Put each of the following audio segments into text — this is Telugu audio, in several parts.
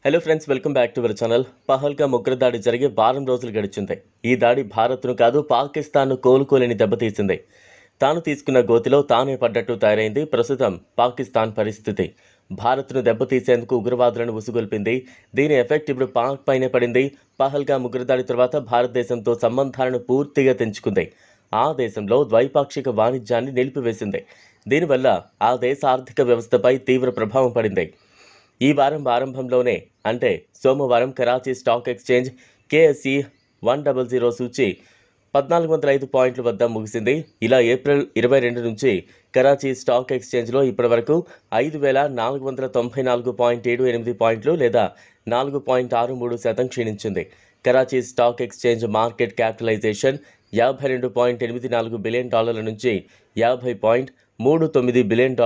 Hello friends, welcome back to our channel. Pahalgam ఉగ్రదాడి జరిగి వారం రోజులు గడిచింది. ఈ దాడి భారత్ను కాదు పాకిస్తాన్ను కోలుకోలేని దెబ్బతీసింది. తాను తీసుకున్న గోతిలో తానే పడ్డట్టు తయారైంది ప్రస్తుతం పాకిస్తాన్ పరిస్థితి. భారత్ను దెబ్బతీసేందుకు ఉగ్రవాదులను ఉసుగొల్పింది. దీని ఎఫెక్ట్ ఇప్పుడు పాక్ పైనే పడింది. పహల్గామ్ ఉగ్రదాడి తర్వాత భారతదేశంతో సంబంధాలను పూర్తిగా తెంచుకుంది. ఆ దేశంలో ద్వైపాక్షిక వాణిజ్యాన్ని నిలిపివేసింది. దీనివల్ల ఆ దేశ ఆర్థిక వ్యవస్థపై తీవ్ర ప్రభావం పడింది. ఈ వారం ఆరంభంలోనే అంటే సోమవారం కరాచీ స్టాక్ ఎక్స్చేంజ్ KSE 100 సూచి 1405 పాయింట్ల వద్ద ముగిసింది. ఇలా ఏప్రిల్ 22 నుంచి కరాచీ స్టాక్ ఎక్స్చేంజ్లో ఇప్పటివరకు 5494.78 పాయింట్లు లేదా 4.63% క్షీణించింది. Karachi stock exchange market capitalization $52.84 billion నుంచి $50.39 బిలియన్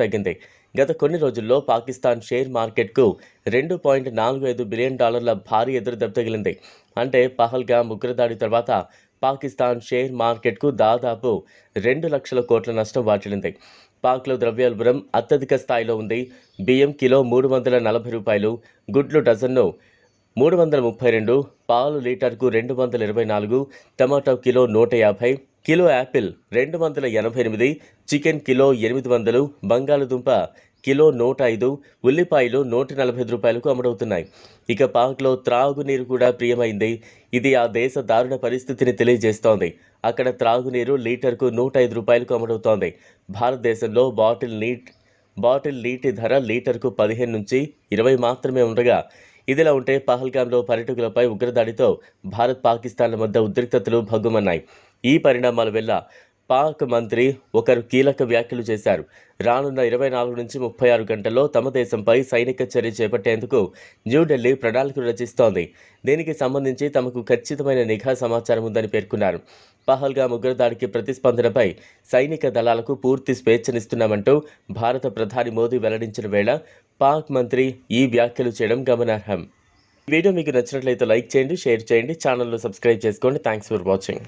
తగ్గింది. గత కొన్ని రోజుల్లో పాకిస్తాన్ షేర్ మార్కెట్కు $2.45 బిలియన్ భారీ ఎదురుదెబ్బ తగిలింది. అంటే పహల్గామ్ ఉగ్రదాడి తర్వాత పాకిస్తాన్ షేర్ మార్కెట్కు దాదాపు 2 లక్షల కోట్ల నష్టం వాటిల్లింది. పాక్లో ద్రవ్యోల్బణం అత్యధిక స్థాయిలో ఉంది. బియ్యం కిలో $340, గుడ్లు డజన్ను 332, పాలు లీటర్కు 224, tomato kilo 150, kilo Apple 288, chicken kilo 800, బంగాళదుంప కిలో 105, ఉల్లిపాయలు $145 అమ్ముడవుతున్నాయి. ఇక పాక్లో త్రాగునీరు కూడా ప్రియమైంది. ఇది ఆ దేశ దారుణ పరిస్థితిని తెలియజేస్తోంది. అక్కడ త్రాగునీరు లీటర్కు $105 అమ్ముడవుతోంది. భారతదేశంలో బాటిల్ నీటి ధర లీటర్కు 15 నుంచి 20 మాత్రమే ఉండగా, ఇదిలా ఉంటే పహల్గామ్లో పర్యాటకులపై ఉగ్రదాడితో భారత్ పాకిస్తాన్ల మధ్య ఉద్రిక్తతలు భగ్గుమన్నాయి. ఈ పరిణామాల వల్ల పాక్ మంత్రి ఒకరు కీలక వ్యాఖ్యలు చేశారు. రానున్న 24 నుంచి 36 గంటల్లో తమ దేశంపై సైనిక చర్య చేపట్టేందుకు న్యూఢిల్లీ ప్రణాళికలు రచిస్తోంది. దీనికి సంబంధించి తమకు ఖచ్చితమైన నిఘా సమాచారం ఉందని పేర్కొన్నారు. పహల్గామ్ ఉగ్రదాడికి ప్రతిస్పందనపై సైనిక దళాలకు పూర్తి స్వేచ్ఛనిస్తున్నామంటూ భారత ప్రధాని మోదీ వెల్లడించిన వేళ పాక్ మంత్రి ఈ వ్యాఖ్యలు చేయడం గమనార్హం. ఈ వీడియో మీకు నచ్చినట్లయితే లైక్ చేయండి, షేర్ చేయండి, ఛానల్ను సబ్స్క్రైబ్ చేసుకోండి. Thanks for watching.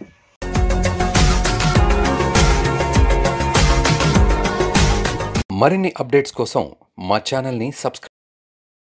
మరిన్ని అప్డేట్స్ కోసం మా ఛానల్ని సబ్స్క్రైబ్